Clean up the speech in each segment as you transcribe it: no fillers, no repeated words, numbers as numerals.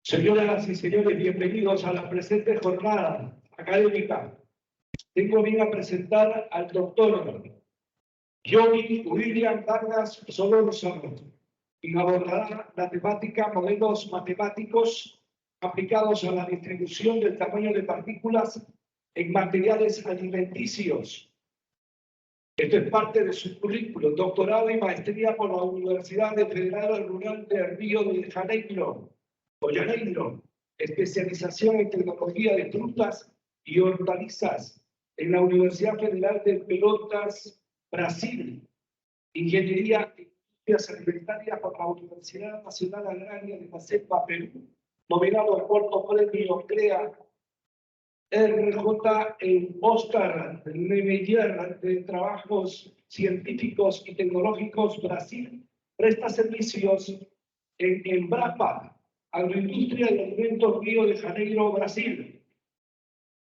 Señoras y señores, bienvenidos a la presente jornada académica. Tengo bien a presentar al doctor Johnny William Vargas Solórzano, quien abordará la temática modelos matemáticos aplicados a la distribución del tamaño de partículas en materiales alimenticios. Esto es parte de su currículum, doctorado y maestría por la Universidad Federal Rural de Río de Janeiro, especialización en tecnología de frutas y hortalizas en la Universidad Federal de Pelotas, Brasil, ingeniería en industrias alimentarias por la Universidad Nacional Agraria de la Selva, Perú, nominado al cuarto premio CREA RJ en Oscar Niemeyer de Trabajos Científicos y Tecnológicos Brasil, presta servicios en Embrapa, Agroindustria y Alimentos Río de Janeiro, Brasil.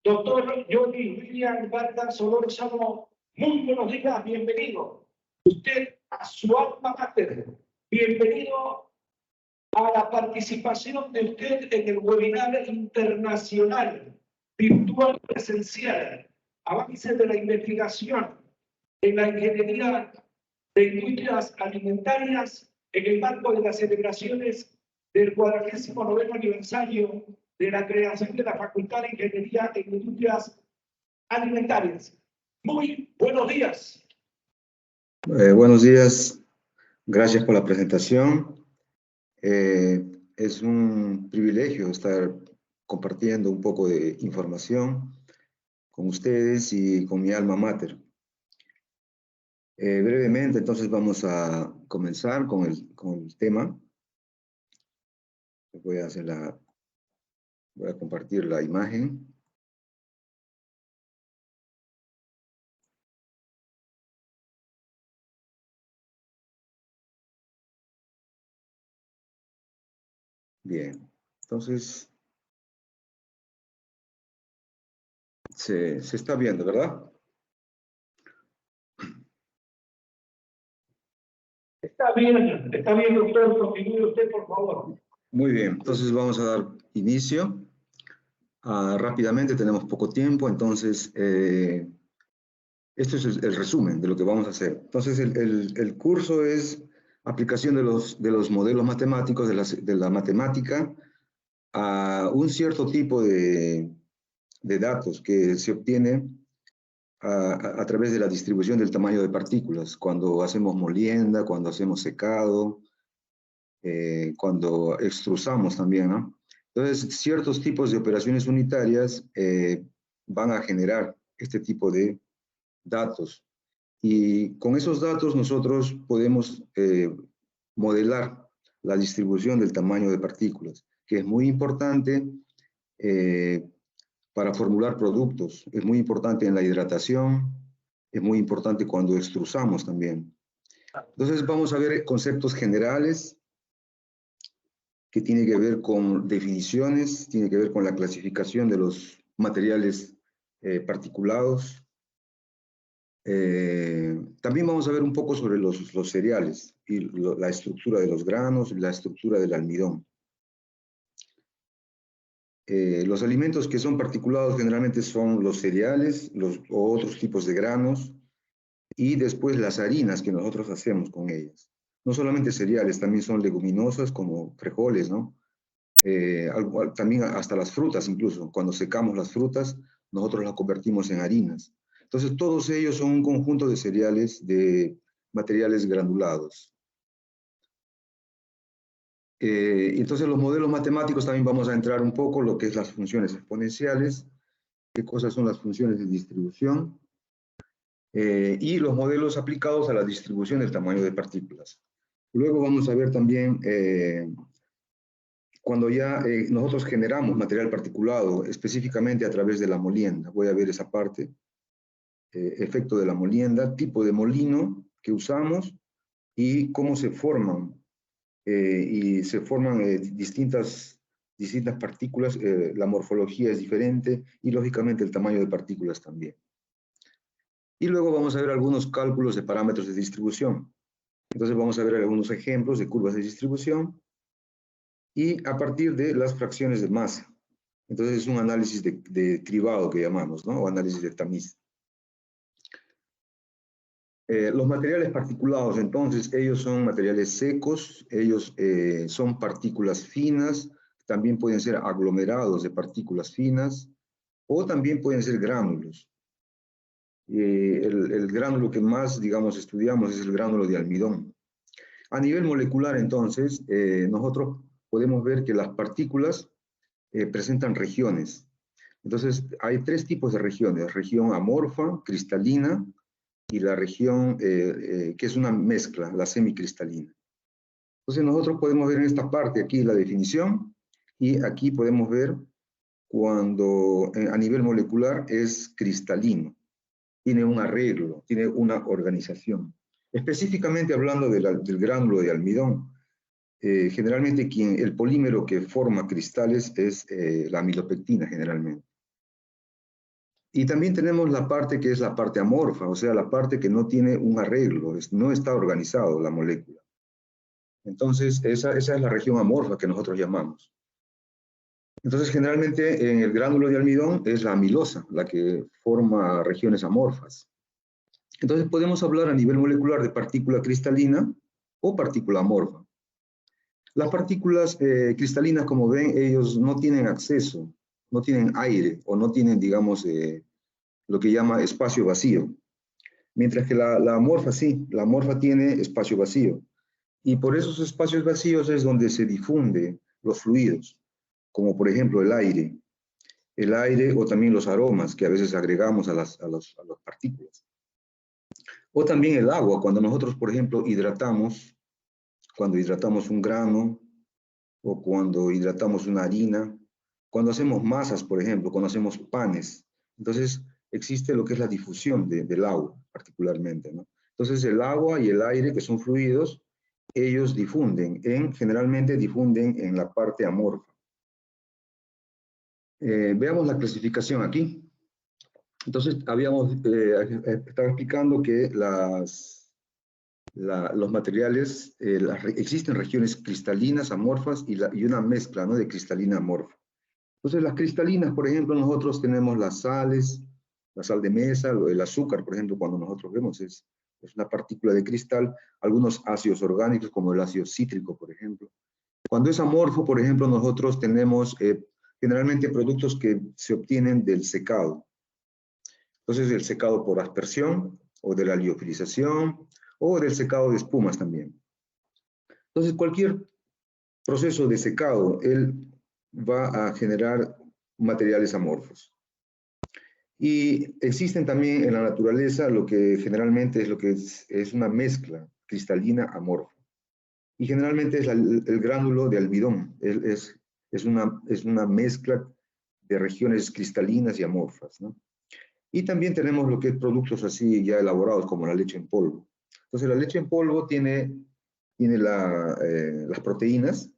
Doctor Johnny William Vargas Solórzano, muy buenos días, bienvenido. Usted a su alma mater, bienvenido a la participación de usted en el webinar internacional virtual presencial, avances de la investigación en la ingeniería de industrias alimentarias en el marco de las celebraciones del 49º aniversario de la creación de la Facultad de Ingeniería en Industrias Alimentarias. Muy buenos días. Buenos días, gracias por la presentación. Es un privilegio estar compartiendo un poco de información con ustedes y con mi alma mater. Brevemente, entonces vamos a comenzar con el tema. Voy a compartir la imagen. Bien, entonces se está viendo, ¿verdad? Está bien, doctor, continúe usted, por favor. Muy bien, entonces vamos a dar inicio. Rápidamente, tenemos poco tiempo, entonces esto es el resumen de lo que vamos a hacer. Entonces el curso es aplicación de los modelos matemáticos, de la matemática, a un cierto tipo de datos que se obtiene a través de la distribución del tamaño de partículas, cuando hacemos molienda, cuando hacemos secado, cuando extrusamos también, ¿no? Entonces, ciertos tipos de operaciones unitarias van a generar este tipo de datos. Y con esos datos nosotros podemos modelar la distribución del tamaño de partículas, que es muy importante para formular productos, es muy importante en la hidratación, es muy importante cuando extrusamos también. Entonces vamos a ver conceptos generales que tienen que ver con definiciones, tiene que ver con la clasificación de los materiales particulados. También vamos a ver un poco sobre los cereales y la estructura de los granos y la estructura del almidón. Los alimentos que son particulados generalmente son los cereales o otros tipos de granos y después las harinas que nosotros hacemos con ellas. No solamente cereales, también son leguminosas como frijoles, ¿no? También hasta las frutas incluso. Cuando secamos las frutas, nosotros las convertimos en harinas. Entonces, todos ellos son un conjunto de cereales, de materiales granulados. Entonces, los modelos matemáticos también vamos a entrar un poco lo que es las funciones exponenciales, qué cosas son las funciones de distribución, y los modelos aplicados a la distribución del tamaño de partículas. Luego vamos a ver también cuando ya nosotros generamos material particulado, específicamente a través de la molienda. Voy a ver esa parte. Efecto de la molienda, tipo de molino que usamos y cómo se forman. Y se forman distintas partículas, la morfología es diferente y lógicamente el tamaño de partículas también. Y luego vamos a ver algunos cálculos de parámetros de distribución. Entonces vamos a ver algunos ejemplos de curvas de distribución y a partir de las fracciones de masa. Entonces es un análisis de cribado que llamamos, ¿no? O análisis de tamiz. Los materiales particulados, entonces, ellos son materiales secos, ellos son partículas finas, también pueden ser aglomerados de partículas finas, o también pueden ser gránulos. El gránulo que más, digamos, estudiamos es el gránulo de almidón. A nivel molecular, entonces, nosotros podemos ver que las partículas presentan regiones. Entonces, hay tres tipos de regiones: región amorfa, cristalina, y la región que es una mezcla, la semicristalina. Entonces, nosotros podemos ver en esta parte aquí la definición, y aquí podemos ver cuando a nivel molecular es cristalino. Tiene un arreglo, tiene una organización. Específicamente hablando del gránulo de almidón, generalmente el polímero que forma cristales es la amilopectina generalmente. Y también tenemos la parte que es la parte amorfa, o sea, la parte que no tiene un arreglo, no está organizado la molécula. Entonces, esa es la región amorfa que nosotros llamamos. Entonces, generalmente en el gránulo de almidón es la amilosa la que forma regiones amorfas. Entonces, podemos hablar a nivel molecular de partícula cristalina o partícula amorfa. Las partículas cristalinas, como ven, ellos no tienen acceso, no tienen aire o no tienen, digamos, lo que llama espacio vacío. Mientras que la amorfa sí, la amorfa tiene espacio vacío. Y por esos espacios vacíos es donde se difunden los fluidos, como por ejemplo el aire o también los aromas que a veces agregamos a las partículas. O también el agua, cuando nosotros, por ejemplo, cuando hidratamos un grano o cuando hidratamos una harina, cuando hacemos masas, por ejemplo, cuando hacemos panes. Entonces, existe lo que es la difusión del agua, particularmente, ¿no? Entonces, el agua y el aire, que son fluidos, ellos generalmente difunden en la parte amorfa. Veamos la clasificación aquí. Entonces, estaba explicando que los materiales, existen regiones cristalinas, amorfas, y una mezcla, ¿no?, de cristalina amorfa. Entonces, las cristalinas, por ejemplo, nosotros tenemos las sales, la sal de mesa, el azúcar, por ejemplo, cuando nosotros vemos es una partícula de cristal, algunos ácidos orgánicos, como el ácido cítrico, por ejemplo. Cuando es amorfo, por ejemplo, nosotros tenemos generalmente productos que se obtienen del secado. Entonces, del secado por aspersión, o de la liofilización, o del secado de espumas también. Entonces, cualquier proceso de secado, él va a generar materiales amorfos. Y existen también en la naturaleza lo que generalmente es una mezcla cristalina amorfa. Y generalmente es el gránulo de almidón. Es una mezcla de regiones cristalinas y amorfas, ¿no? Y también tenemos lo que es productos así ya elaborados, como la leche en polvo. Entonces, la leche en polvo tiene las proteínas,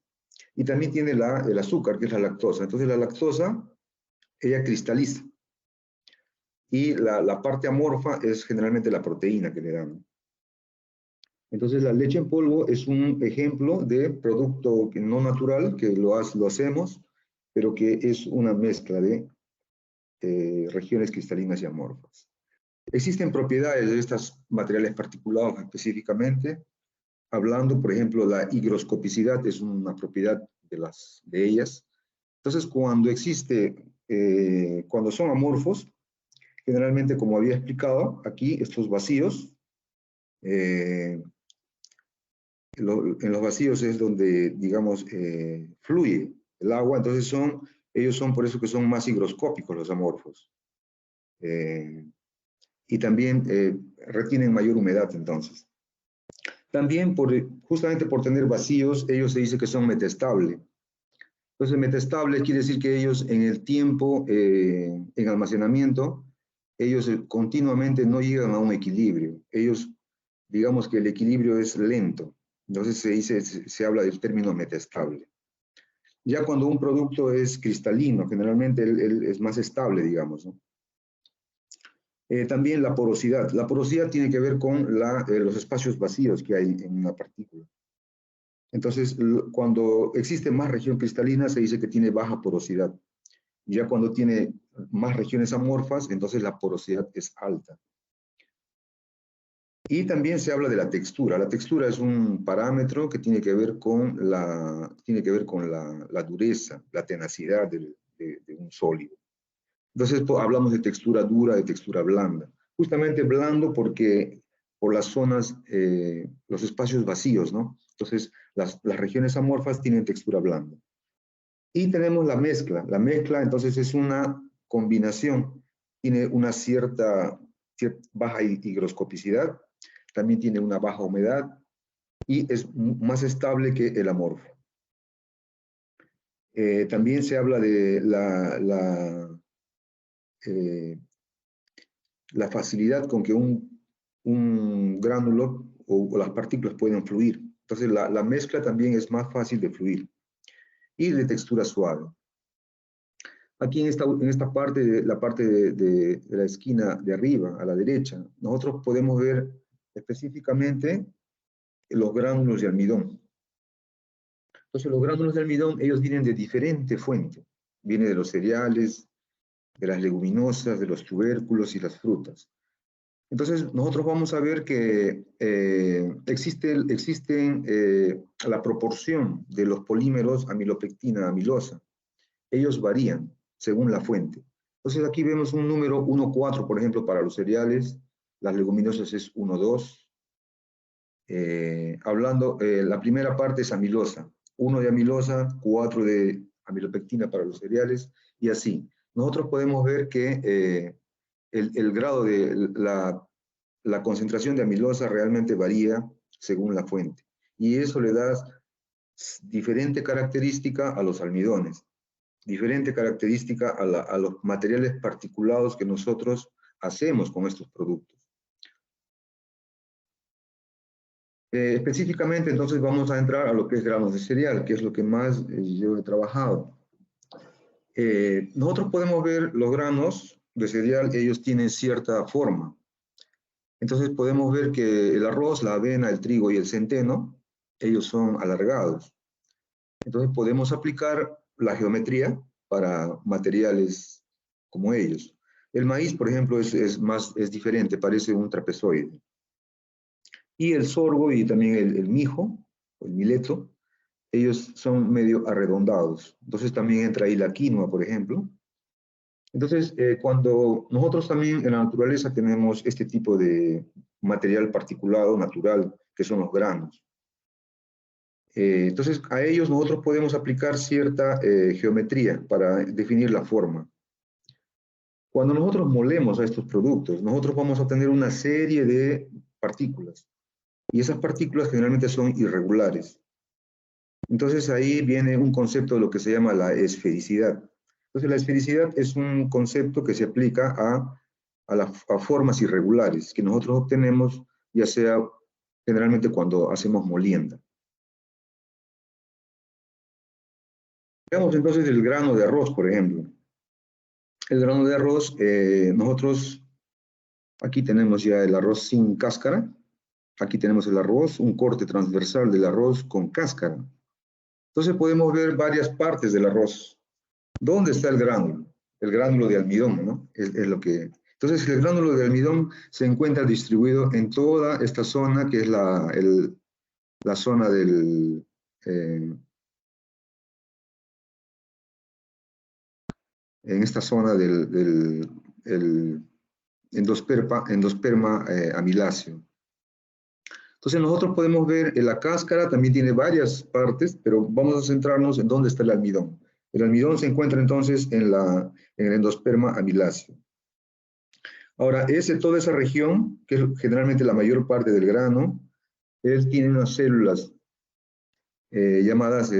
y también tiene el azúcar, que es la lactosa. Entonces, la lactosa, ella cristaliza. Y la parte amorfa es generalmente la proteína que le dan. Entonces, la leche en polvo es un ejemplo de producto no natural, que lo hacemos, pero que es una mezcla de regiones cristalinas y amorfas. Existen propiedades de estos materiales particulados específicamente, hablando, por ejemplo, la higroscopicidad es una propiedad de ellas. Entonces, cuando son amorfos, generalmente, como había explicado, aquí estos vacíos, en los vacíos es donde, digamos, fluye el agua. Entonces ellos son por eso que son más higroscópicos los amorfos. Y también retienen mayor humedad, entonces. También, justamente por tener vacíos, ellos se dice que son metestables. Entonces, metestables quiere decir que ellos en el tiempo, en almacenamiento, ellos continuamente no llegan a un equilibrio. Ellos, digamos que el equilibrio es lento. Entonces se habla del término metestable. Ya cuando un producto es cristalino, generalmente él es más estable, digamos, ¿no? También la porosidad. La porosidad tiene que ver con los espacios vacíos que hay en una partícula. Entonces, cuando existe más región cristalina, se dice que tiene baja porosidad. Ya cuando tiene más regiones amorfas, entonces la porosidad es alta. Y también se habla de la textura. La textura es un parámetro que tiene que ver con la dureza, la tenacidad de un sólido. Entonces hablamos de textura dura, de textura blanda. Justamente blando porque por las zonas, los espacios vacíos, ¿no? Entonces las regiones amorfas tienen textura blanda. Y tenemos la mezcla. La mezcla entonces es una combinación. Tiene una cierta baja higroscopicidad, también tiene una baja humedad y es más estable que el amorfo. También se habla de la facilidad con que un gránulo o las partículas pueden fluir. Entonces la mezcla también es más fácil de fluir y de textura suave. Aquí en esta parte, la parte de la esquina de arriba, a la derecha, nosotros podemos ver específicamente los gránulos de almidón. Entonces los gránulos de almidón, ellos vienen de diferente fuente. Vienen de los cereales, de las leguminosas, de los tubérculos y las frutas. Entonces, nosotros vamos a ver que existen la proporción de los polímeros amilopectina, amilosa. Ellos varían según la fuente. Entonces, aquí vemos un número 1,4, por ejemplo, para los cereales. Las leguminosas es 1,2. La primera parte es amilosa. 1 de amilosa, 4 de amilopectina para los cereales, y así. Nosotros podemos ver que el grado de la concentración de amilosa realmente varía según la fuente. Y eso le da diferente característica a los almidones, diferente característica a los materiales particulados que nosotros hacemos con estos productos. Específicamente, entonces, vamos a entrar a lo que es granos de cereal, que es lo que más yo he trabajado. Nosotros podemos ver los granos de cereal, ellos tienen cierta forma. Entonces podemos ver que el arroz, la avena, el trigo y el centeno, ellos son alargados. Entonces podemos aplicar la geometría para materiales como ellos. El maíz, por ejemplo, es diferente, parece un trapezoide. Y el sorgo y también el mijo, o el mileto, ellos son medio arredondados. Entonces también entra ahí la quinoa, por ejemplo. Entonces, cuando nosotros también en la naturaleza tenemos este tipo de material particulado, natural, que son los granos. Entonces, a ellos nosotros podemos aplicar cierta geometría para definir la forma. Cuando nosotros molemos a estos productos, nosotros vamos a tener una serie de partículas. Y esas partículas generalmente son irregulares. Entonces, ahí viene un concepto de lo que se llama la esfericidad. Entonces, la esfericidad es un concepto que se aplica a formas irregulares que nosotros obtenemos, ya sea generalmente cuando hacemos molienda. Veamos entonces el grano de arroz, por ejemplo. El grano de arroz, nosotros, aquí tenemos ya el arroz sin cáscara. Aquí tenemos el arroz, un corte transversal del arroz con cáscara. Entonces podemos ver varias partes del arroz. ¿Dónde está el gránulo? El gránulo de almidón, ¿no? Es lo que... Entonces, el gránulo de almidón se encuentra distribuido en toda esta zona, que es la zona del... en esta zona del endosperma amiláceo. Entonces, nosotros podemos ver en la cáscara, también tiene varias partes, pero vamos a centrarnos en dónde está el almidón. El almidón se encuentra entonces en el endosperma amiláceo. Ahora, toda esa región, que es generalmente la mayor parte del grano, él tiene unas células llamadas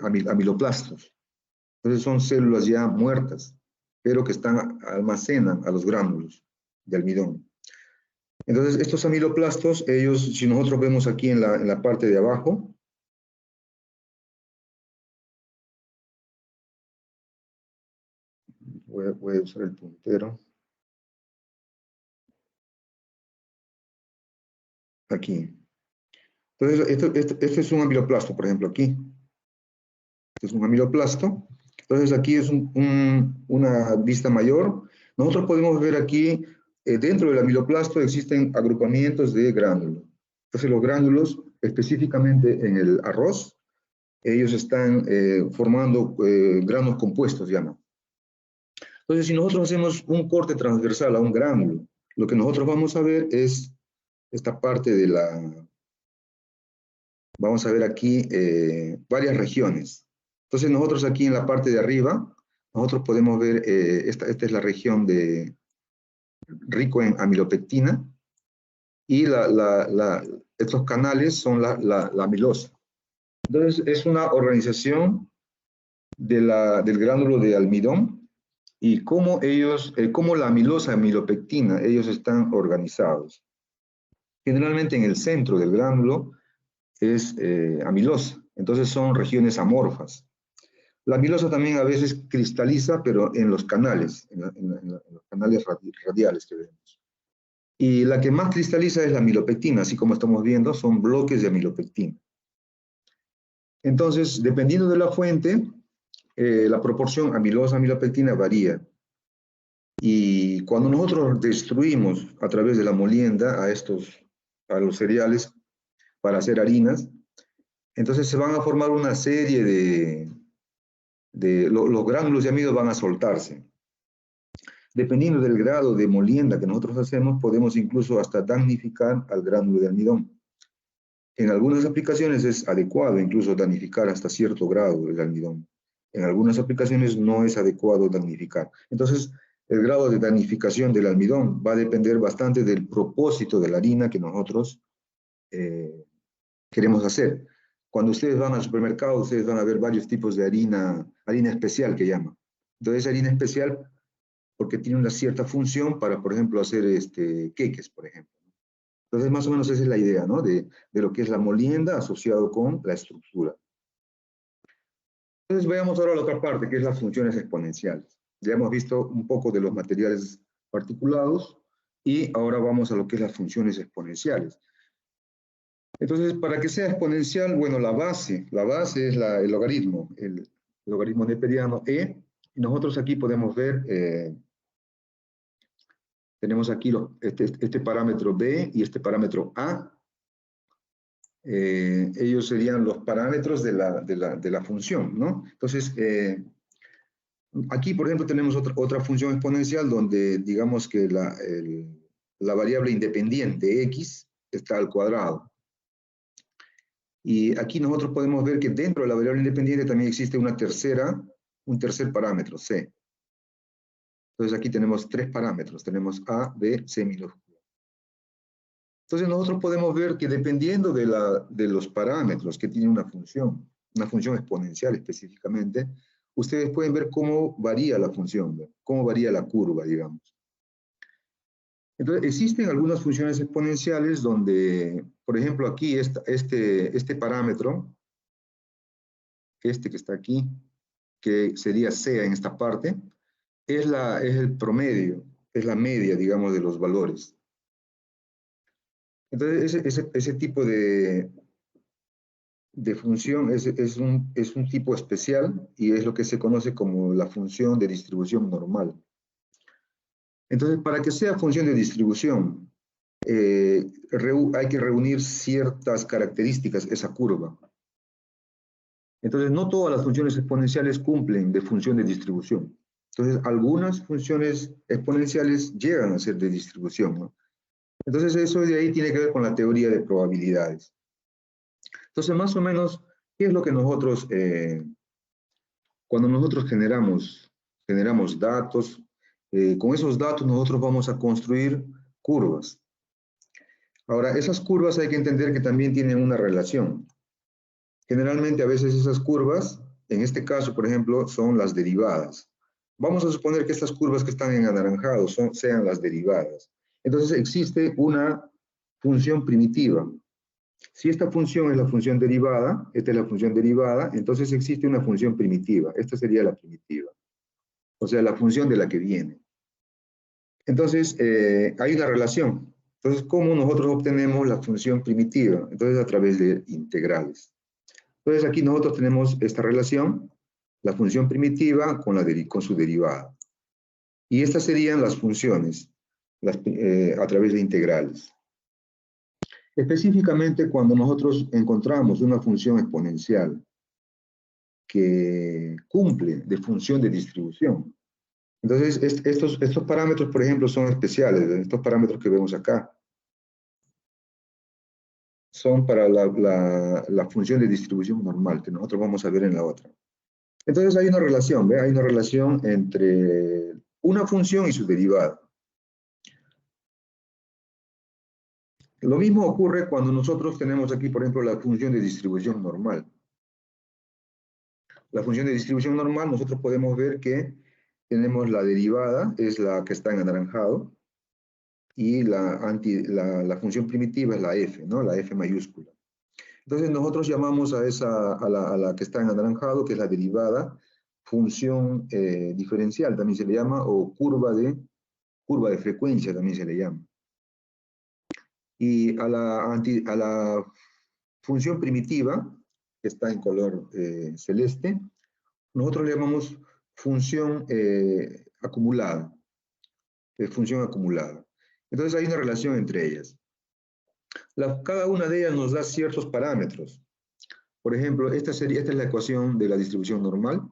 amiloplastos. Entonces son células ya muertas, pero que almacenan a los gránulos de almidón. Entonces, estos amiloplastos, ellos, si nosotros vemos aquí en la parte de abajo, voy a usar el puntero. Aquí. Entonces, esto es un amiloplasto, por ejemplo, aquí. Este es un amiloplasto. Entonces, aquí es una vista mayor. Nosotros podemos ver aquí, dentro del amiloplasto existen agrupamientos de gránulos. Entonces, los gránulos, específicamente en el arroz, ellos están formando granos compuestos, llaman. Entonces, si nosotros hacemos un corte transversal a un gránulo, lo que nosotros vamos a ver es esta parte de la... Vamos a ver aquí varias regiones. Entonces, nosotros aquí en la parte de arriba, nosotros podemos ver, esta es la región de rico en amilopectina, y estos canales son la amilosa. Entonces, es una organización del gránulo de almidón, y cómo la amilosa, amilopectina, ellos están organizados. Generalmente en el centro del gránulo es amilosa, entonces son regiones amorfas. La amilosa también a veces cristaliza, pero en los canales, en los canales radiales que vemos. Y la que más cristaliza es la amilopectina, así como estamos viendo, son bloques de amilopectina. Entonces, dependiendo de la fuente, la proporción amilosa-amilopectina varía. Y cuando nosotros destruimos a través de la molienda a los cereales para hacer harinas, entonces se van a formar una serie los gránulos de amido van a soltarse. Dependiendo del grado de molienda que nosotros hacemos, podemos incluso hasta damnificar al gránulo de almidón. En algunas aplicaciones es adecuado incluso damnificar hasta cierto grado el almidón. En algunas aplicaciones no es adecuado damnificar. Entonces, el grado de damnificación del almidón va a depender bastante del propósito de la harina que nosotros queremos hacer. Cuando ustedes van al supermercado, ustedes van a ver varios tipos de harina especial que llaman. Entonces, harina especial porque tiene una cierta función para, por ejemplo, hacer queques, por ejemplo. Entonces, más o menos esa es la idea, ¿no? De lo que es la molienda asociado con la estructura. Entonces, veamos ahora la otra parte, que es las funciones exponenciales. Ya hemos visto un poco de los materiales particulados y ahora vamos a lo que es las funciones exponenciales. Entonces, para que sea exponencial, bueno, la base es el logaritmo neperiano E, y nosotros aquí podemos ver, tenemos aquí este parámetro B y este parámetro A. Ellos serían los parámetros de la función, ¿no? Entonces, aquí, por ejemplo, tenemos otra función exponencial donde digamos que la variable independiente X está al cuadrado. Y aquí nosotros podemos ver que dentro de la variable independiente también existe un tercer parámetro, C. Entonces aquí tenemos tres parámetros, tenemos A, B, C minúscula. Entonces nosotros podemos ver que dependiendo de los parámetros que tiene una función exponencial específicamente, ustedes pueden ver cómo varía la función, cómo varía la curva, digamos. Entonces, existen algunas funciones exponenciales donde, por ejemplo, aquí este parámetro, que está aquí, que sería C en esta parte, es el promedio, es la media, digamos, de los valores. Entonces, ese tipo de función es un tipo especial y es lo que se conoce como la función de distribución normal. Entonces, para que sea función de distribución, hay que reunir ciertas características, esa curva. Entonces, no todas las funciones exponenciales cumplen de función de distribución. Entonces, algunas funciones exponenciales llegan a ser de distribución, ¿no? Entonces, eso de ahí tiene que ver con la teoría de probabilidades. Entonces, más o menos, ¿qué es lo que nosotros, cuando nosotros generamos datos, con esos datos nosotros vamos a construir curvas? Ahora, esas curvas hay que entender que también tienen una relación. Generalmente, a veces esas curvas, en este caso, por ejemplo, son las derivadas. Vamos a suponer que estas curvas que están en anaranjado sean las derivadas. Entonces, existe una función primitiva. Si esta función es la función derivada, esta es la función derivada, entonces existe una función primitiva. Esta sería la primitiva. O sea, la función de la que viene. Entonces, hay una relación. Entonces, ¿cómo nosotros obtenemos la función primitiva? Entonces, a través de integrales. Entonces, aquí nosotros tenemos esta relación, la función primitiva con su derivada. Y estas serían las funciones a través de integrales. Específicamente, cuando nosotros encontramos una función exponencial que cumple de función de distribución, entonces estos parámetros, por ejemplo, son especiales. Estos parámetros que vemos acá son para la función de distribución normal, que nosotros vamos a ver en la otra. Entonces hay una relación, ¿ve? Hay una relación entre una función y su derivada. Lo mismo ocurre cuando nosotros tenemos aquí, por ejemplo, la función de distribución normal. La función de distribución normal, nosotros podemos ver que tenemos la derivada, es la que está en anaranjado, y la función primitiva es la f, ¿no? La f mayúscula. Entonces nosotros llamamos a la que está en anaranjado, que es la derivada, función diferencial también se le llama, o curva de frecuencia también se le llama. Y a la función primitiva, que está en color celeste, nosotros le llamamos función acumulada. Función acumulada. Entonces hay una relación entre ellas. Cada una de ellas nos da ciertos parámetros. Por ejemplo, esta es la ecuación de la distribución normal.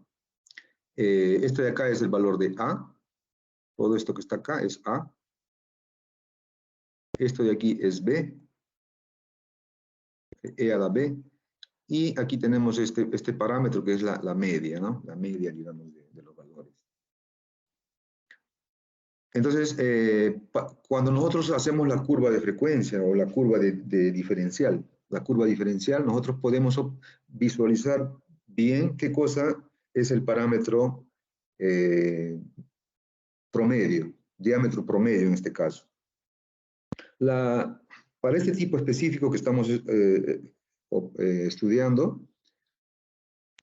Esto de acá es el valor de A. Todo esto que está acá es A. Esto de aquí es B. E a la B. Y aquí tenemos este parámetro que es la media, ¿no? La media, digamos, de los valores. Entonces, cuando nosotros hacemos la curva de frecuencia o la curva de diferencial, nosotros podemos visualizar bien qué cosa es el parámetro promedio, diámetro promedio en este caso. Para este tipo específico que estamos estudiando,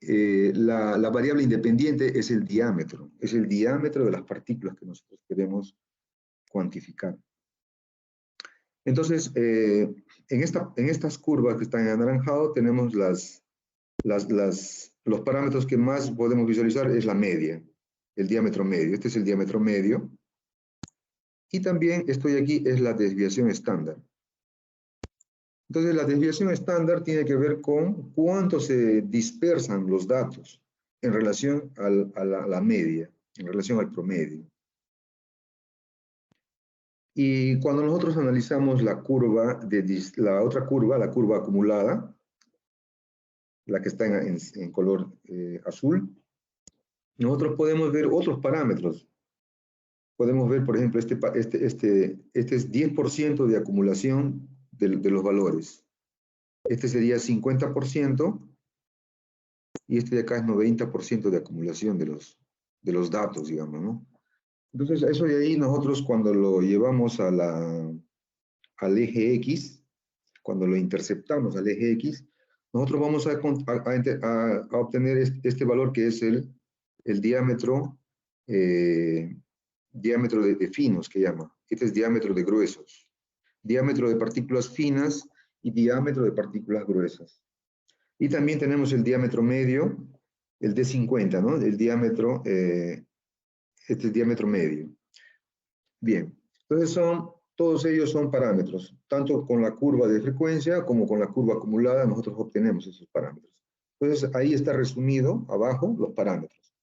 la variable independiente es el diámetro de las partículas que nosotros queremos cuantificar. Entonces, en estas curvas que están en anaranjado tenemos los parámetros que más podemos visualizar es la media, el diámetro medio. Este es el diámetro medio. Y también estoy aquí, es la desviación estándar. Entonces, la desviación estándar tiene que ver con cuánto se dispersan los datos en relación a la media, en relación al promedio. Y cuando nosotros analizamos la otra curva, la curva acumulada, la que está en color azul, nosotros podemos ver otros parámetros. Podemos ver, por ejemplo, este es 10% de acumulación de los valores. Este sería 50% y este de acá es 90% de acumulación de los datos, digamos, ¿no? Entonces, eso de ahí nosotros cuando lo llevamos al eje X, cuando lo interceptamos al eje X, nosotros vamos a obtener este valor que es el diámetro, diámetro de finos, que llama. Este es diámetro de gruesos. Diámetro de partículas finas y diámetro de partículas gruesas. Y también tenemos el diámetro medio, el de 50, ¿no? El diámetro, este es el diámetro medio. Bien, entonces todos ellos son parámetros. Tanto con la curva de frecuencia como con la curva acumulada nosotros obtenemos esos parámetros. Entonces ahí está resumido abajo los parámetros.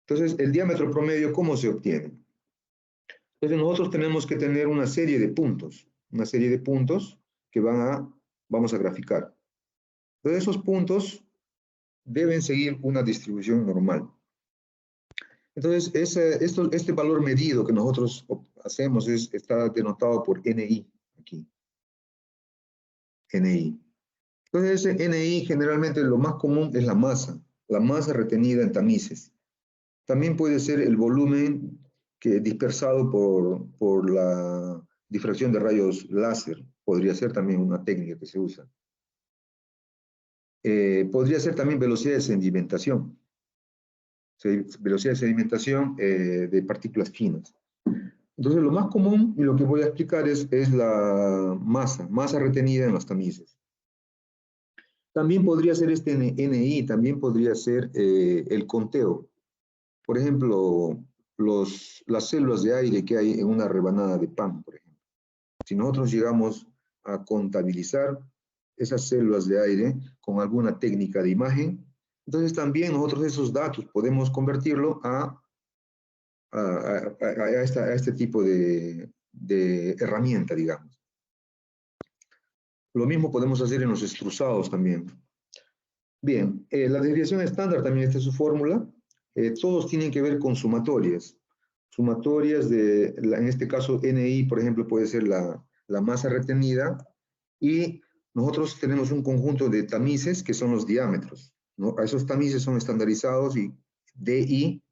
Entonces el diámetro promedio, ¿cómo se obtiene? Entonces nosotros tenemos que tener una serie de puntos que vamos a graficar. Entonces esos puntos deben seguir una distribución normal. Entonces este valor medido que nosotros hacemos está denotado por NI aquí. NI. Entonces ese NI generalmente lo más común es la masa retenida en tamices. También puede ser el volumen dispersado por la difracción de rayos láser. Podría ser también una técnica que se usa. Podría ser también velocidad de sedimentación. Velocidad de sedimentación de partículas finas. Entonces, lo más común y lo que voy a explicar es la masa retenida en los tamices. También podría ser este NI, también podría ser el conteo. Por ejemplo, las células de aire que hay en una rebanada de pan, por ejemplo. Si nosotros llegamos a contabilizar esas células de aire con alguna técnica de imagen, entonces también nosotros esos datos podemos convertirlo a este tipo de herramienta, digamos. Lo mismo podemos hacer en los extrusados también. Bien, la desviación estándar también, esta es su fórmula. Todos tienen que ver con sumatorias. Sumatorias en este caso, NI, por ejemplo, puede ser la masa retenida. Y nosotros tenemos un conjunto de tamices que son los diámetros, ¿no? Esos tamices son estandarizados y DI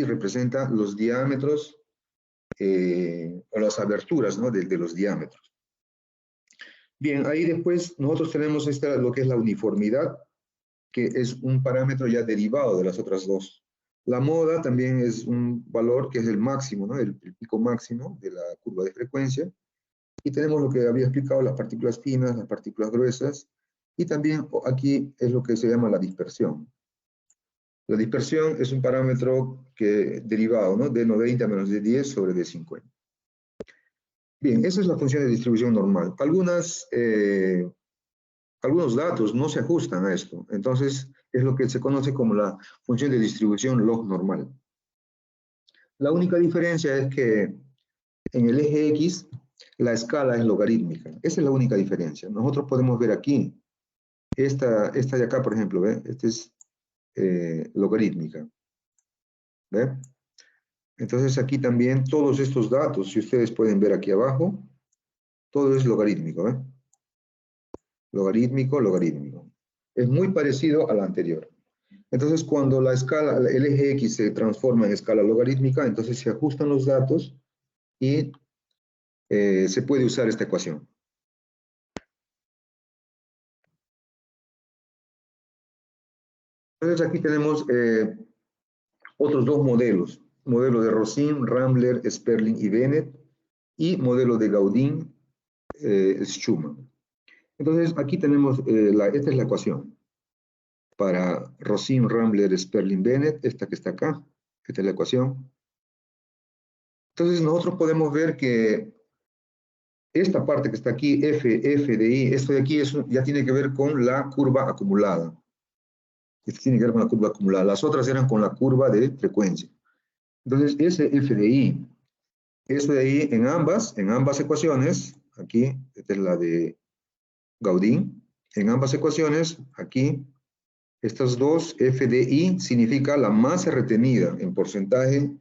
representa los diámetros o las aberturas, ¿no? de los diámetros. Bien, ahí después nosotros tenemos lo que es la uniformidad, que es un parámetro ya derivado de las otras dos. La moda también es un valor que es el máximo, ¿no? el pico máximo de la curva de frecuencia. Y tenemos lo que había explicado, las partículas finas, las partículas gruesas, y también aquí es lo que se llama la dispersión. La dispersión es un parámetro derivado, ¿no? de 90 menos de 10 sobre de 50. Bien, esa es la función de distribución normal. Algunos datos no se ajustan a esto, entonces es lo que se conoce como la función de distribución log normal. La única diferencia es que en el eje X la escala es logarítmica. Esa es la única diferencia. Nosotros podemos ver aquí, esta de acá, por ejemplo, ¿ve? Esta es logarítmica. ¿Ve? Entonces aquí también todos estos datos, si ustedes pueden ver aquí abajo, todo es logarítmico. ¿Ve? Logarítmico, logarítmico. Es muy parecido a la anterior. Entonces cuando el eje X se transforma en escala logarítmica, entonces se ajustan los datos y se puede usar esta ecuación. Entonces aquí tenemos otros dos modelos. Modelo de Rosin, Rambler, Sperling y Bennett. Y modelo de Gaudin, Schumann. Entonces aquí tenemos, esta es la ecuación. Para Rosin, Rambler, Sperling, Bennett, esta que está acá. Esta es la ecuación. Entonces nosotros podemos ver que esta parte que está aquí, F de I, esto de aquí ya tiene que ver con la curva acumulada. Esto tiene que ver con la curva acumulada. Las otras eran con la curva de frecuencia. Entonces, ese F de I, eso de ahí en ambas ecuaciones, aquí, esta es la de Gaudin, en ambas ecuaciones, aquí, estas dos, F de I significa la masa retenida en porcentaje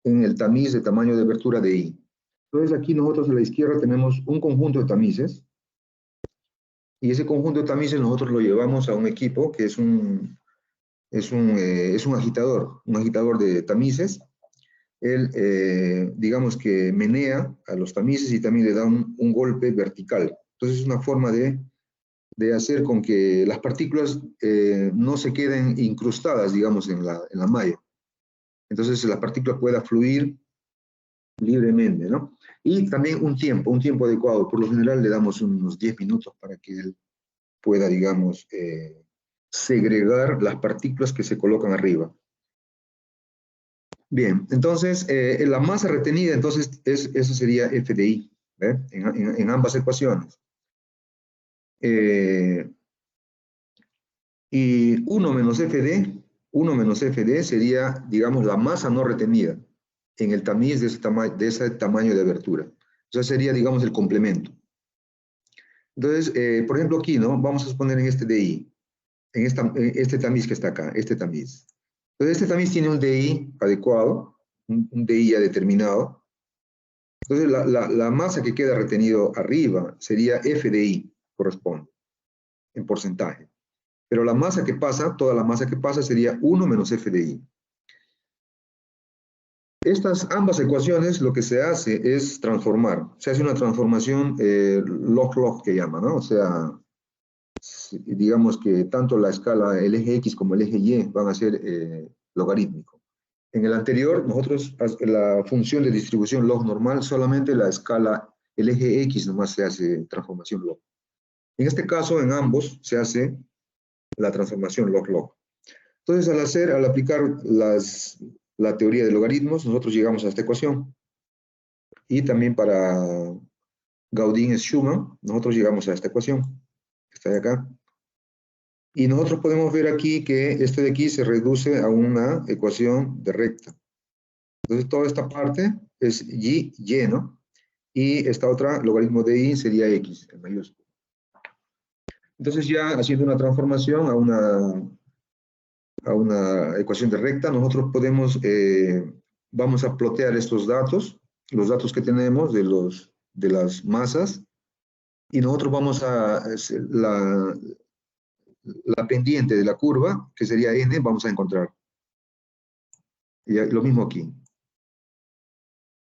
en el tamiz de tamaño de abertura de I. Entonces aquí nosotros a la izquierda tenemos un conjunto de tamices, y ese conjunto de tamices nosotros lo llevamos a un equipo que es un agitador de tamices. Él, digamos que menea a los tamices y también le da un golpe vertical. Entonces es una forma de hacer con que las partículas no se queden incrustadas, digamos, en la malla. Entonces la partícula pueda fluir libremente, ¿no? Y también un tiempo adecuado. Por lo general le damos unos 10 minutos para que él pueda, digamos, segregar las partículas que se colocan arriba. Bien, entonces la masa retenida, entonces eso sería F de I, ¿ve? En ambas ecuaciones. Y 1 menos F de sería, digamos, la masa no retenida en el tamiz de ese tamaño de abertura. O sea, sería, digamos, el complemento. Entonces, por ejemplo, aquí, ¿no? Vamos a suponer en este DI, en este tamiz que está acá, este tamiz. Entonces, este tamiz tiene un DI adecuado, un DI ya determinado. Entonces, la masa que queda retenido arriba sería F de I, corresponde, en porcentaje. Pero la masa que pasa, toda la masa que pasa sería 1 menos F de I. Estas ambas ecuaciones lo que se hace es transformar. Se hace una transformación log-log que llama, ¿no? O sea, digamos que tanto la escala, el eje X como el eje Y van a ser logarítmicos. En el anterior, nosotros, la función de distribución log normal, solamente la escala, el eje X nomás se hace transformación log. En este caso, en ambos, se hace la transformación log-log. Entonces, al aplicar la teoría de logaritmos, nosotros llegamos a esta ecuación. Y también para Gaudin-Schumann, nosotros llegamos a esta ecuación, que está de acá. Y nosotros podemos ver aquí que este de aquí se reduce a una ecuación de recta. Entonces, toda esta parte es y, ¿no? Y esta otra, logaritmo de y, sería x, en mayúscula. Entonces, ya haciendo una transformación a una ecuación de recta, nosotros podemos, vamos a plotear estos datos, los datos que tenemos de las masas, y nosotros vamos a, la pendiente de la curva, que sería n, vamos a encontrar. Y lo mismo aquí.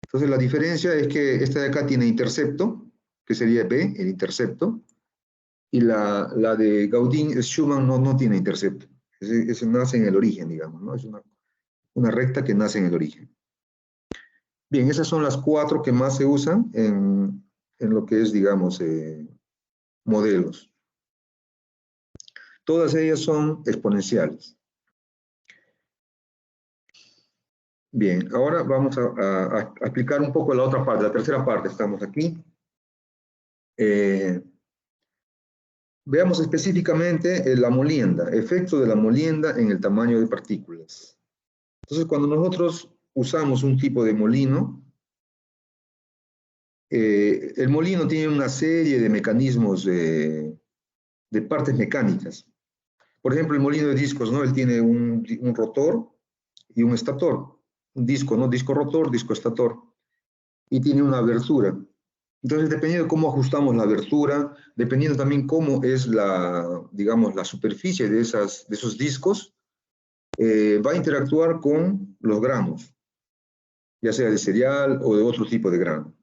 Entonces la diferencia es que esta de acá tiene intercepto, que sería B, el intercepto, y la de Gaudin-Schumann no tiene intercepto. Eso nace en el origen, digamos, ¿no? Es una recta que nace en el origen. Bien, esas son las 4 que más se usan en lo que es, digamos, modelos. Todas ellas son exponenciales. Bien, ahora vamos a explicar un poco la otra parte, la tercera parte. Estamos aquí. Veamos específicamente la molienda, efecto de la molienda en el tamaño de partículas. Entonces, cuando nosotros usamos un tipo de molino, el molino tiene una serie de mecanismos de partes mecánicas. Por ejemplo, el molino de discos, ¿no? Él tiene un rotor y un estator. Un disco, ¿no? Disco rotor, disco estator. Y tiene una abertura. Entonces, dependiendo de cómo ajustamos la abertura, dependiendo también cómo es digamos, la superficie de esos discos, va a interactuar con los granos, ya sea de cereal o de otro tipo de grano.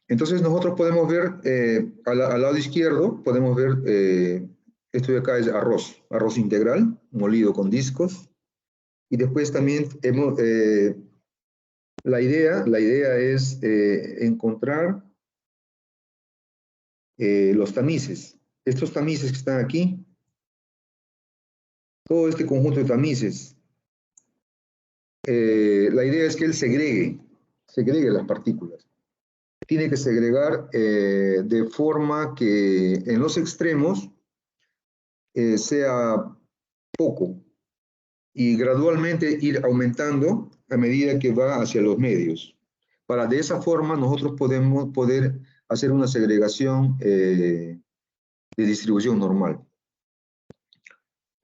Entonces, nosotros podemos ver, al lado izquierdo, podemos ver, esto de acá es arroz integral, molido con discos. Y después también la idea es encontrar los tamices. Estos tamices que están aquí, todo este conjunto de tamices, la idea es que él segregue las partículas. Tiene que segregar de forma que en los extremos sea poco y gradualmente ir aumentando a medida que va hacia los medios. Para de esa forma nosotros poder hacer una segregación de distribución normal.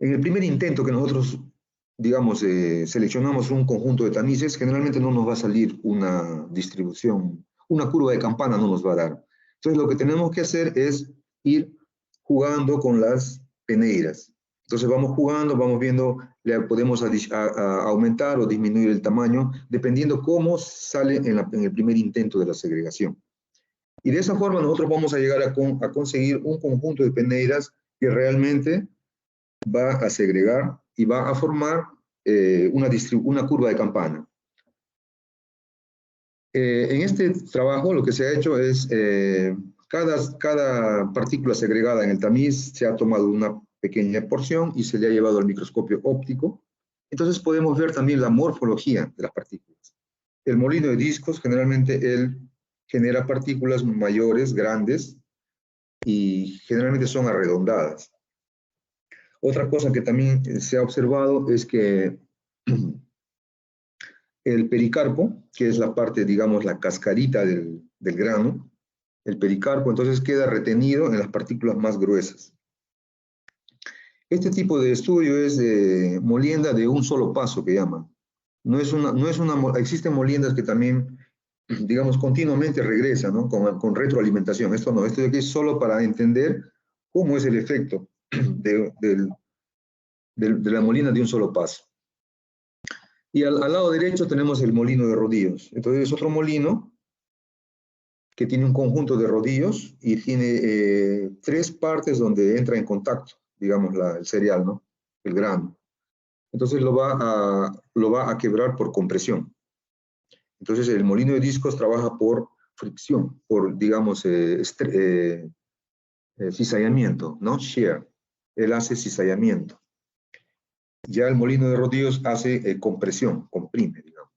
En el primer intento que nosotros, digamos, seleccionamos un conjunto de tamices, generalmente no nos va a salir una distribución, una curva de campana no nos va a dar. Entonces lo que tenemos que hacer es ir jugando con las peneiras. Entonces vamos jugando, vamos viendo, le podemos aumentar o disminuir el tamaño, dependiendo cómo sale en el primer intento de la segregación. Y de esa forma nosotros vamos a llegar a conseguir un conjunto de peneiras que realmente va a segregar y va a formar una curva de campana. En este trabajo lo que se ha hecho es, cada partícula segregada en el tamiz se ha tomado una pequeña porción y se le ha llevado al microscopio óptico. Entonces podemos ver también la morfología de las partículas. El molino de discos, generalmente él genera partículas mayores, grandes, y generalmente son arredondadas. Otra cosa que también se ha observado es que el pericarpo, que es la parte, digamos, la cascarita del grano, el pericarpo entonces queda retenido en las partículas más gruesas. Este tipo de estudio es molienda de un solo paso, que llaman. Existen moliendas que también, digamos, continuamente regresan, ¿no? Con retroalimentación. Esto no, esto de aquí es solo para entender cómo es el efecto de la molienda de un solo paso. Y al lado derecho tenemos el molino de rodillos. Entonces es otro molino que tiene un conjunto de rodillos y tiene 3 partes donde entra en contacto, digamos, el cereal, ¿no? el grano. Entonces lo va a quebrar por compresión. Entonces el molino de discos trabaja por fricción, por, digamos, cizallamiento, ¿no? Shear. Él hace cizallamiento. Ya el molino de rodillos hace compresión, comprime, digamos.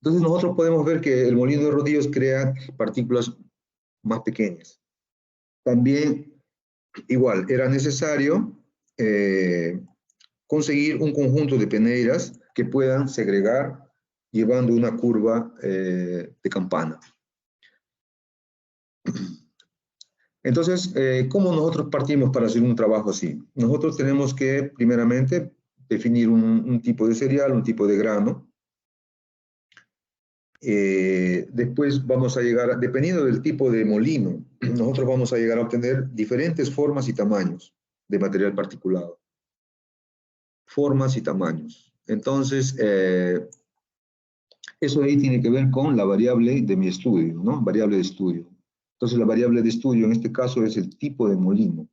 Entonces nosotros podemos ver que el molino de rodillos crea partículas más pequeñas. También, igual, era necesario conseguir un conjunto de peneiras que puedan segregar llevando una curva de campana. Entonces, ¿cómo nosotros partimos para hacer un trabajo así? Nosotros tenemos que, primeramente, definir un tipo de cereal, un tipo de grano. Después vamos a llegar, dependiendo del tipo de molino, nosotros vamos a llegar a obtener diferentes formas y tamaños de material particulado. Formas y tamaños. Entonces, eso ahí tiene que ver con la variable de mi estudio, ¿no? Variable de estudio. Entonces, la variable de estudio en este caso es el tipo de molino.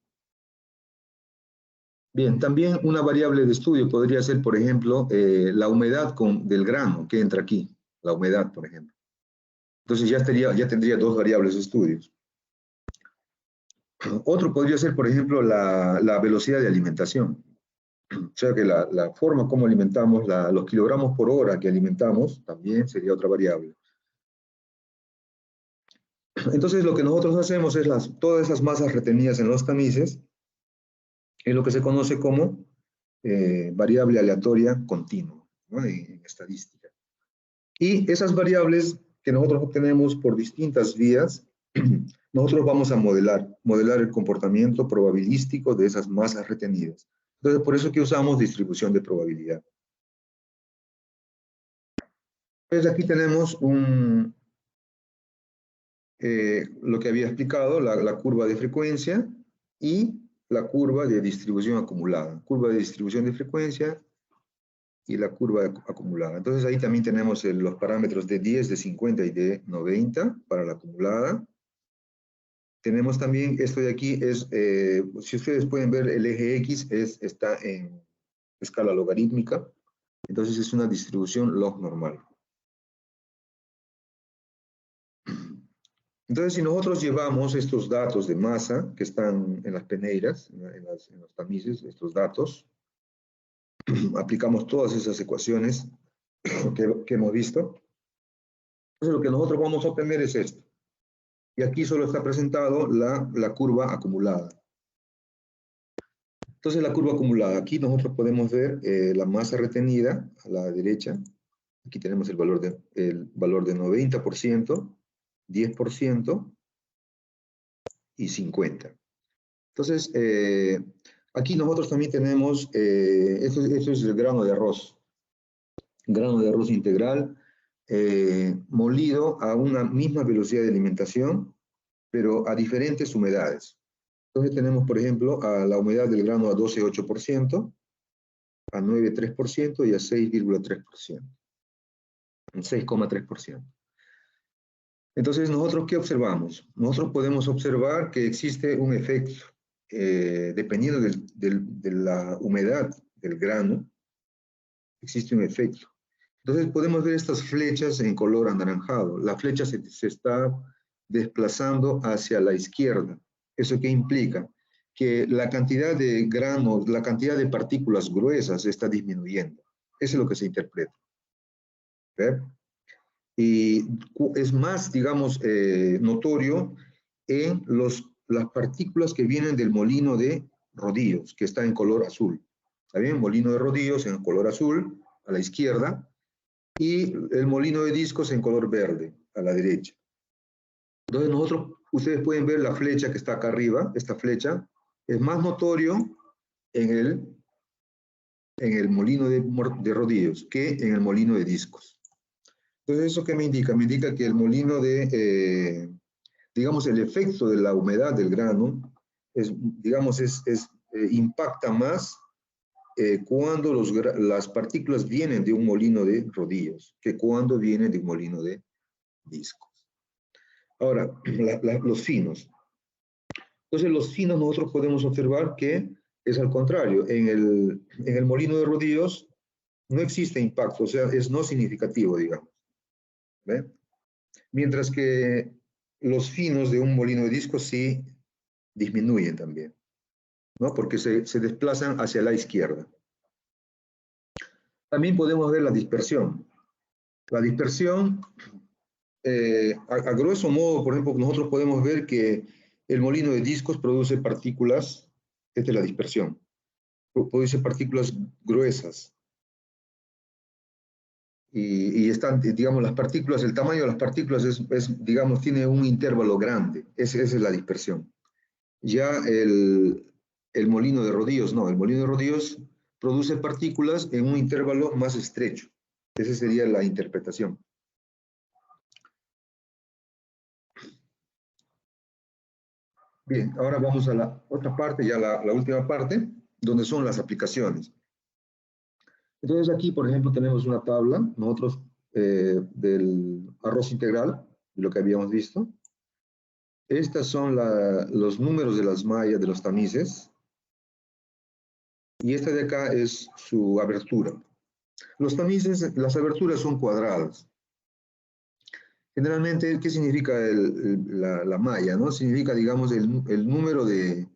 Bien, también una variable de estudio podría ser, por ejemplo, la humedad del grano que entra aquí. La humedad, por ejemplo. Entonces, ya tendría dos variables de estudios. Otro podría ser, por ejemplo, la velocidad de alimentación. O sea que la forma como alimentamos, los kilogramos por hora que alimentamos, también sería otra variable. Entonces lo que nosotros hacemos es todas esas masas retenidas en los tamices, es lo que se conoce como variable aleatoria continua, ¿no? En estadística. Y esas variables que nosotros obtenemos por distintas vías, nosotros vamos a modelar el comportamiento probabilístico de esas masas retenidas. Entonces, por eso que usamos distribución de probabilidad. Entonces, aquí tenemos lo que había explicado, la curva de frecuencia y la curva de distribución acumulada. Curva de distribución de frecuencia y la curva acumulada. Entonces, ahí también tenemos los parámetros de 10, de 50 y de 90 para la acumulada. Tenemos también, esto de aquí es, si ustedes pueden ver, el eje X está en escala logarítmica, entonces es una distribución log normal. Entonces, si nosotros llevamos estos datos de masa que están en las peneiras, en los tamices, estos datos, aplicamos todas esas ecuaciones que hemos visto, entonces lo que nosotros vamos a obtener es esto. Y aquí solo está presentado la curva acumulada. Entonces la curva acumulada, aquí nosotros podemos ver la masa retenida a la derecha. Aquí tenemos el valor de 90%, 10% y 50%. Entonces, aquí nosotros también tenemos, esto es el grano de arroz. Grano de arroz integral, molido a una misma velocidad de alimentación, pero a diferentes humedades. Entonces tenemos, por ejemplo, a la humedad del grano a 12,8%, a 9,3% y a 6,3%. 6,3%. Entonces, ¿nosotros qué observamos? Nosotros podemos observar que existe un efecto, dependiendo de la humedad del grano, existe un efecto. Entonces, podemos ver estas flechas en color anaranjado. La flecha se está desplazando hacia la izquierda. ¿Eso qué implica? Que la cantidad de granos, la cantidad de partículas gruesas está disminuyendo. Eso es lo que se interpreta. ¿Ver? Y es más, digamos, notorio en las partículas que vienen del molino de rodillos, que está en color azul. ¿Está bien? Molino de rodillos en color azul, a la izquierda, y el molino de discos en color verde, a la derecha. Entonces ustedes pueden ver la flecha que está acá arriba, esta flecha, es más notorio en el molino de rodillos que en el molino de discos. Entonces, ¿eso qué me indica? Me indica que el molino digamos, el efecto de la humedad del grano, impacta más cuando las partículas vienen de un molino de rodillos que cuando vienen de un molino de discos. Ahora, los finos. Entonces, los finos nosotros podemos observar que es al contrario. En el molino de rodillos no existe impacto, o sea, es no significativo, digamos. ¿Ve? Mientras que los finos de un molino de discos sí disminuyen también, ¿no? Porque se desplazan hacia la izquierda. También podemos ver la dispersión. La dispersión, a grueso modo, por ejemplo, nosotros podemos ver que el molino de discos produce partículas, esta es la dispersión, produce partículas gruesas. Y están, digamos, las partículas, el tamaño de las partículas digamos, tiene un intervalo grande. Esa es la dispersión. Ya el molino de rodillos, no, el molino de rodillos produce partículas en un intervalo más estrecho. Esa sería la interpretación. Bien, ahora vamos a la otra parte, ya la última parte, donde son las aplicaciones. Entonces aquí, por ejemplo, tenemos una tabla, nosotros, del arroz integral, lo que habíamos visto. Estos son los números de las mallas de los tamices. Y esta de acá es su abertura. Los tamices, las aberturas son cuadradas. Generalmente, ¿qué significa la malla? ¿No? Significa, digamos, el número de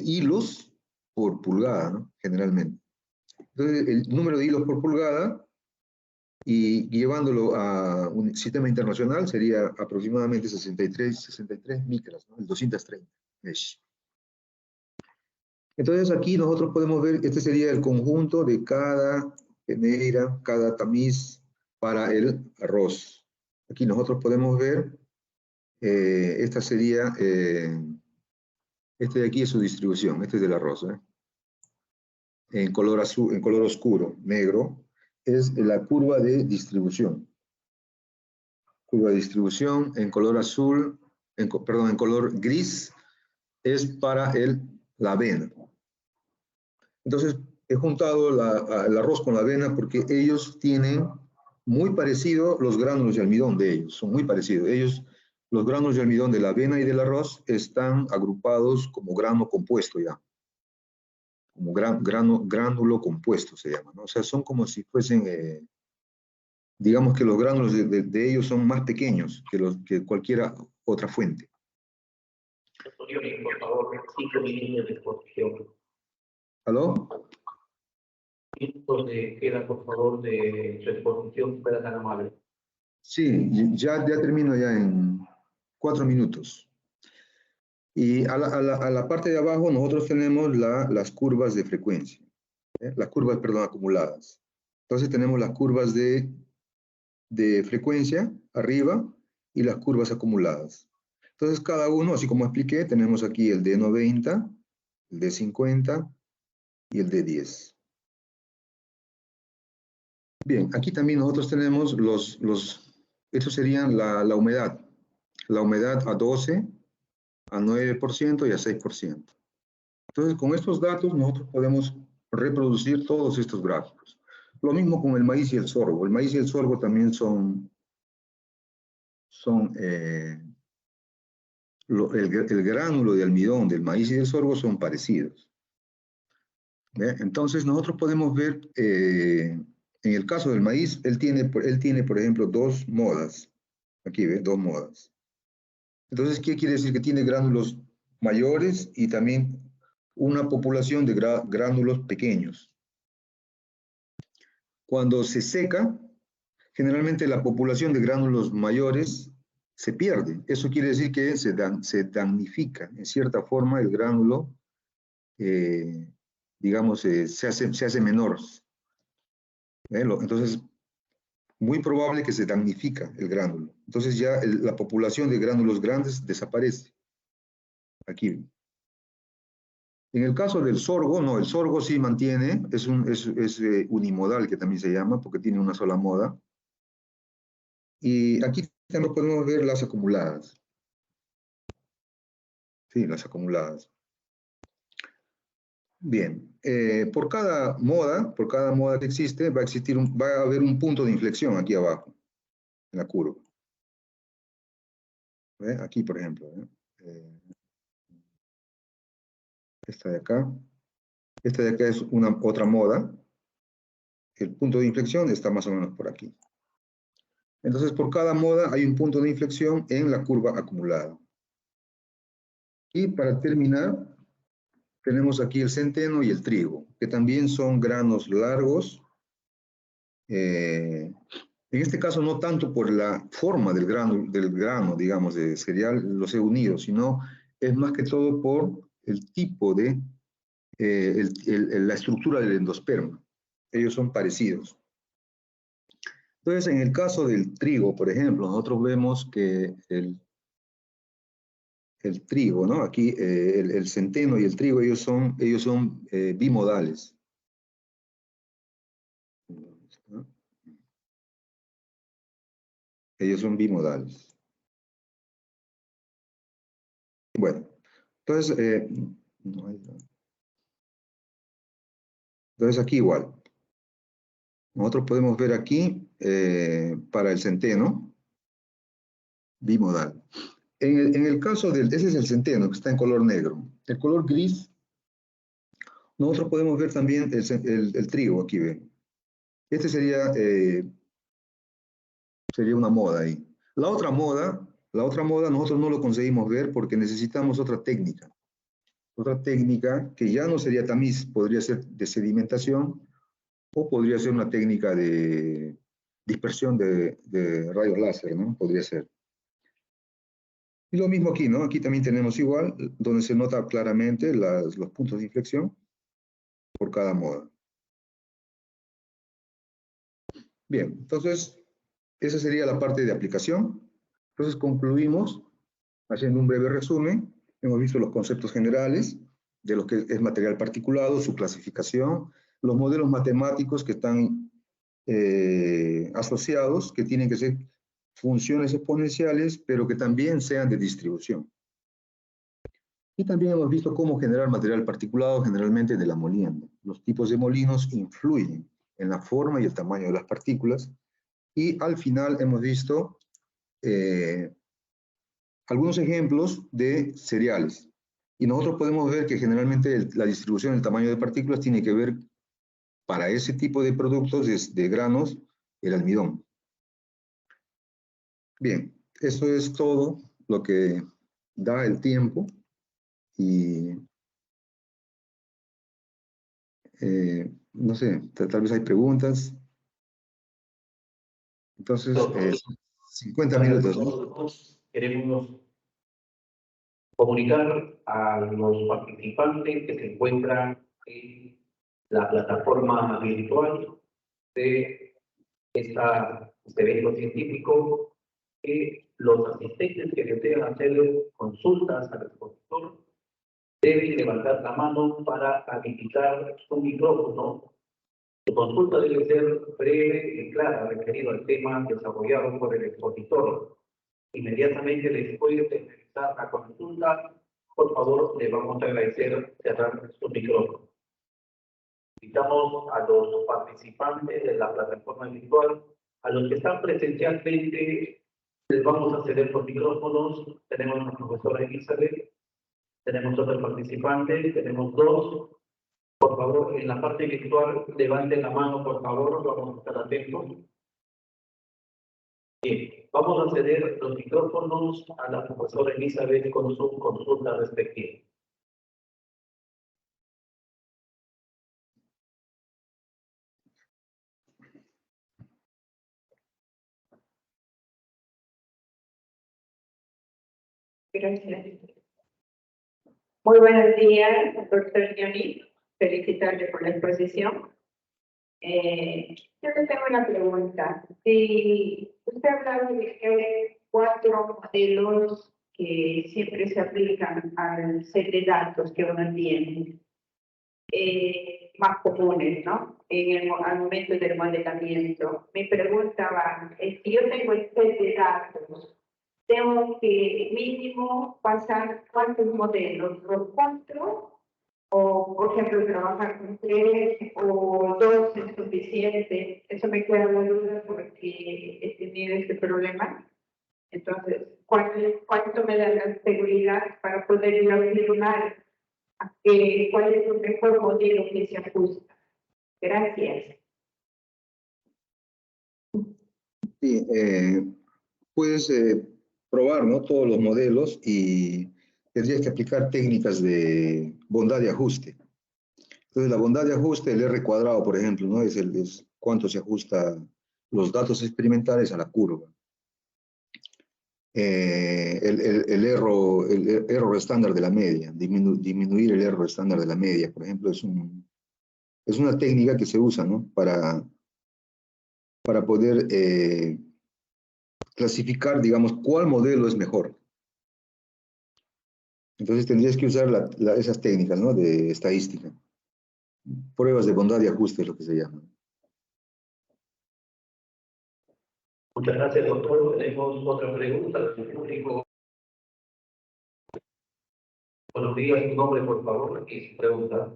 hilos por pulgada, ¿no? Generalmente. Entonces, el número de hilos por pulgada, y llevándolo a un sistema internacional, sería aproximadamente 63 micras, ¿no? El 230 mesh. Entonces aquí nosotros podemos ver, este sería el conjunto de cada peneira, cada tamiz para el arroz. Aquí nosotros podemos ver, esta sería, este de aquí es su distribución, este es del arroz, en color azul, en color oscuro, negro, es la curva de distribución. Curva de distribución en color azul, perdón, en color gris, es para la avena. Entonces, he juntado el arroz con la avena porque ellos tienen muy parecido los gránulos de almidón de ellos, son muy parecidos. Los gránulos de almidón de la avena y del arroz están agrupados como grano compuesto ya. Como gránulo compuesto se llama, ¿no? O sea, son como si fuesen, digamos que los gránulos de ellos son más pequeños que cualquier otra fuente. Por favor, 5 minutos de exposición. ¿Aló? Minutos de queda, por favor, de su exposición, fuera tan amable. Sí, ya termino ya en 4 minutos. Y a la parte de abajo nosotros tenemos las curvas de frecuencia, las curvas, perdón, acumuladas. Entonces tenemos las curvas de frecuencia arriba y las curvas acumuladas. Entonces cada uno, así como expliqué, tenemos aquí el de 90, el de 50 y el de 10. Bien, aquí también nosotros tenemos estos serían la humedad. La humedad a 12, a 9% y a 6%. Entonces, con estos datos nosotros podemos reproducir todos estos gráficos. Lo mismo con el maíz y el sorgo. El maíz y el sorgo también el gránulo de almidón del maíz y del sorgo son parecidos. ¿Ve? Entonces, nosotros podemos ver, en el caso del maíz, él tiene, por ejemplo, 2 modas. Aquí, ¿ve? 2 modas. Entonces, ¿qué quiere decir? Que tiene gránulos mayores y también una población de gránulos pequeños. Cuando se seca, generalmente la población de gránulos mayores se pierde. Eso quiere decir que se damnifica, en cierta forma, el gránulo, digamos, se hace menor. Entonces, muy probable que se damnifica el gránulo. Entonces ya la población de gránulos grandes desaparece. Aquí. En el caso del sorgo, no, el sorgo sí mantiene, es unimodal, que también se llama, porque tiene una sola moda. Y aquí también podemos ver las acumuladas. Sí, las acumuladas. Bien, por cada moda que existe, va a haber un punto de inflexión aquí abajo, en la curva. ¿Ve? Aquí, por ejemplo. esta de acá. Esta de acá es otra moda. El punto de inflexión está más o menos por aquí. Entonces, por cada moda hay un punto de inflexión en la curva acumulada. Y para terminar, tenemos aquí el centeno y el trigo, que también son granos largos. En este caso, no tanto por la forma del grano, digamos, de cereal, los he unido, sino es más que todo por el tipo de, la estructura del endosperma. Ellos son parecidos. Entonces, en el caso del trigo, por ejemplo, nosotros vemos que el trigo, ¿no? Aquí el centeno y el trigo, ellos son bimodales. ¿No? Ellos son bimodales. Bueno, entonces, entonces aquí igual. Nosotros podemos ver aquí, para el centeno, bimodal. En el caso ese es el centeno, que está en color negro. El color gris, nosotros podemos ver también el trigo, aquí ven. Este sería una moda ahí. La otra moda nosotros no lo conseguimos ver porque necesitamos otra técnica. Otra técnica que ya no sería tamiz, podría ser de sedimentación o podría ser una técnica de dispersión de rayos láser, ¿no? Podría ser. Y lo mismo aquí, ¿no? Aquí también tenemos igual, donde se nota claramente los puntos de inflexión por cada moda. Bien, entonces, esa sería la parte de aplicación. Entonces concluimos haciendo un breve resumen. Hemos visto los conceptos generales de lo que es material particulado, su clasificación, los modelos matemáticos que están asociados, que tienen que ser funciones exponenciales, pero que también sean de distribución. Y también hemos visto cómo generar material particulado generalmente de la molienda. Los tipos de molinos influyen en la forma y el tamaño de las partículas. Y al final hemos visto algunos ejemplos de cereales. Y nosotros podemos ver que generalmente la distribución del tamaño de partículas tiene que ver, para ese tipo de productos de granos, el almidón. Bien, eso es todo lo que da el tiempo. Y no sé, tal vez hay preguntas. Entonces, 50 minutos, ¿no? Queremos comunicar a los participantes que se encuentran en la plataforma virtual de este evento científico, que los asistentes que desean hacer consultas al expositor deben levantar la mano para habilitar su micrófono. Su consulta debe ser breve y clara, referido al tema desarrollado por el expositor. Inmediatamente después de finalizar la consulta, por favor, le vamos a agradecer cerrar su micrófono. Invitamos a los participantes de la plataforma virtual, a los que están presencialmente, les vamos a ceder los micrófonos. Tenemos a la profesora Elizabeth, tenemos otros participantes, tenemos dos. Por favor, en la parte virtual, levanten la mano, por favor, vamos a estar atentos. Bien, vamos a ceder los micrófonos a la profesora Elizabeth con su consulta respectiva. Gracias. Muy buenos días, doctor Johnny. Felicitarle por la exposición. Yo le tengo una pregunta. Si usted ha hablado de que hay 4 modelos que siempre se aplican al set de datos que uno tiene, más comunes, ¿no? Al momento del modelamiento. Mi pregunta va, si yo tengo el set de datos, tengo que mínimo pasar ¿cuántos modelos? ¿Los 4? O, por ejemplo, trabajar con 3 o 2 es suficiente. Eso me queda la duda porque he tenido este problema. Entonces, ¿cuánto me da la seguridad para poder ir a firmar cuál es el mejor modelo que se ajusta. Gracias. Sí, puedes probar, ¿no?, todos los modelos y tendrías que aplicar técnicas de bondad de ajuste. Entonces, la bondad de ajuste, el R cuadrado, por ejemplo, ¿no?, es cuánto se ajusta los datos experimentales a la curva. El error estándar de la media, disminuir el error estándar de la media, por ejemplo, es una técnica que se usa, ¿no?, para poder clasificar, digamos, cuál modelo es mejor. Entonces tendrías que usar esas técnicas, ¿no?, de estadística. Pruebas de bondad y ajuste es lo que se llama. Muchas gracias, doctor. Tenemos otra pregunta del público. Buenos días, su nombre, por favor, y su pregunta.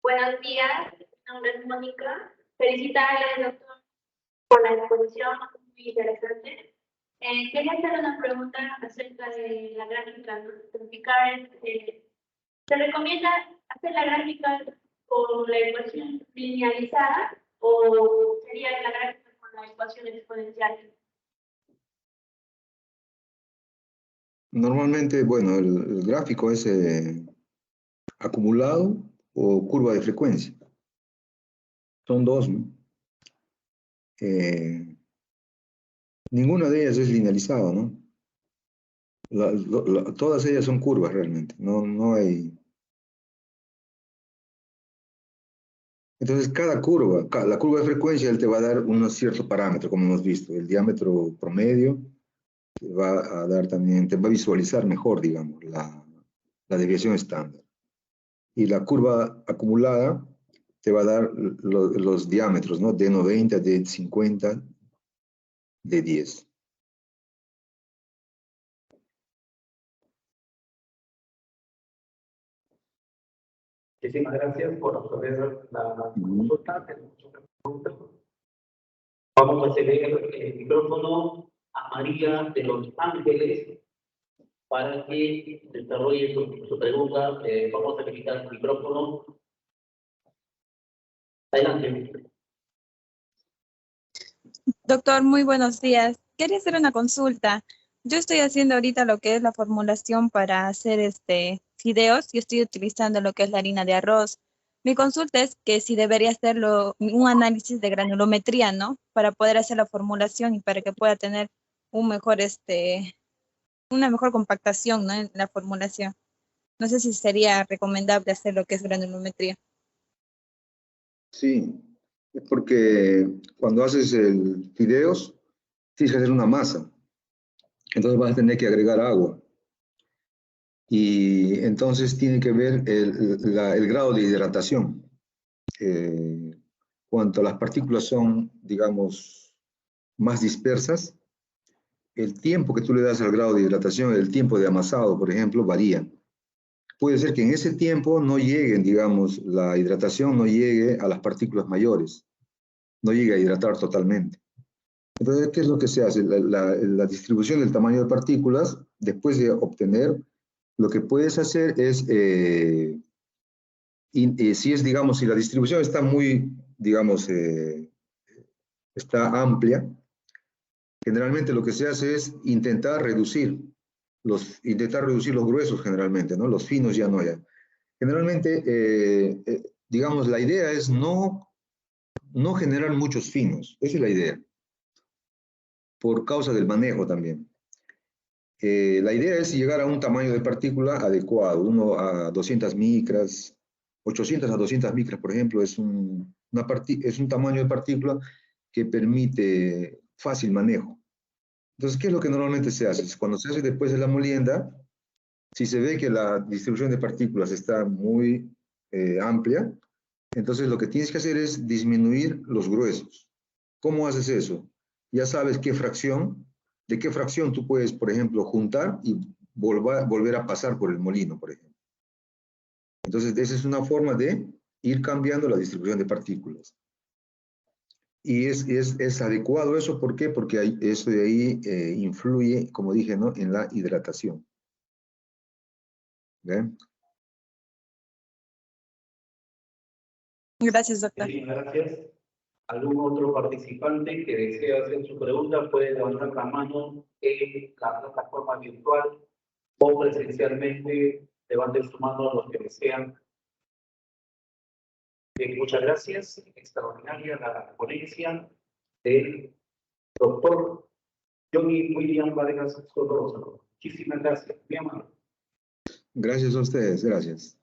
Buenos días, mi nombre es Mónica. Felicitarle, doctor, por la exposición, muy interesante. Quería hacer una pregunta acerca de la gráfica tropical. ¿Se recomienda hacer la gráfica con la ecuación linealizada o sería la gráfica con la ecuación exponencial? Normalmente, bueno, el gráfico es acumulado o curva de frecuencia. Son dos, ¿no? Ninguna de ellas es linealizada, ¿no? Todas ellas son curvas realmente, no hay... Entonces, cada curva, la curva de frecuencia, él te va a dar un cierto parámetro, como hemos visto. El diámetro promedio te va a dar también, te va a visualizar mejor, digamos, la desviación estándar. Y la curva acumulada te va a dar los diámetros, ¿no?, de 90, de 50, de 10. Muchísimas gracias por resolver la consulta. Tenemos otra pregunta. Vamos a ceder el micrófono a María de Los Ángeles para que desarrolle su pregunta. Vamos a habilitar el micrófono. Adelante. Doctor, muy buenos días. Quería hacer una consulta. Yo estoy haciendo ahorita lo que es la formulación para hacer fideos y estoy utilizando lo que es la harina de arroz. Mi consulta es que si debería hacerlo un análisis de granulometría, ¿no?, para poder hacer la formulación y para que pueda tener un mejor, una mejor compactación, ¿no?, en la formulación. No sé si sería recomendable hacer lo que es granulometría. Sí, es porque cuando haces el fideos, tienes que hacer una masa. Entonces vas a tener que agregar agua. Y entonces tiene que ver el grado de hidratación. Cuanto las partículas son, digamos, más dispersas, el tiempo que tú le das al grado de hidratación, el tiempo de amasado, por ejemplo, varía. Puede ser que en ese tiempo no lleguen, digamos, la hidratación no llegue a las partículas mayores, no llegue a hidratar totalmente. Entonces, ¿qué es lo que se hace? La distribución del tamaño de partículas, después de obtener, lo que puedes hacer es, si es, digamos, si la distribución está muy, digamos, está amplia, generalmente lo que se hace es intentar reducir los gruesos generalmente, ¿no? Los finos ya no hay. Generalmente, digamos, la idea es no generar muchos finos, esa es la idea, por causa del manejo también. La idea es llegar a un tamaño de partícula adecuado, 1 a 200 micras, 800 a 200 micras, por ejemplo, es un tamaño de partícula que permite fácil manejo. Entonces, ¿qué es lo que normalmente se hace? Cuando se hace después de la molienda, si se ve que la distribución de partículas está muy amplia, entonces lo que tienes que hacer es disminuir los gruesos. ¿Cómo haces eso? Ya sabes de qué fracción tú puedes, por ejemplo, juntar y volver a pasar por el molino, por ejemplo. Entonces, esa es una forma de ir cambiando la distribución de partículas. Y es adecuado eso, ¿por qué? Porque eso de ahí influye, como dije, ¿no?, en la hidratación. ¿Bien? Gracias, doctor. Bien, gracias. ¿Algún otro participante que desea hacer su pregunta puede levantar la mano en la plataforma virtual o presencialmente? Levanten su mano los que desean. Bien, muchas gracias. Extraordinaria la ponencia del doctor Johnny William Vargas Sotosa. Muchísimas gracias. Muy amable. Gracias a ustedes, gracias.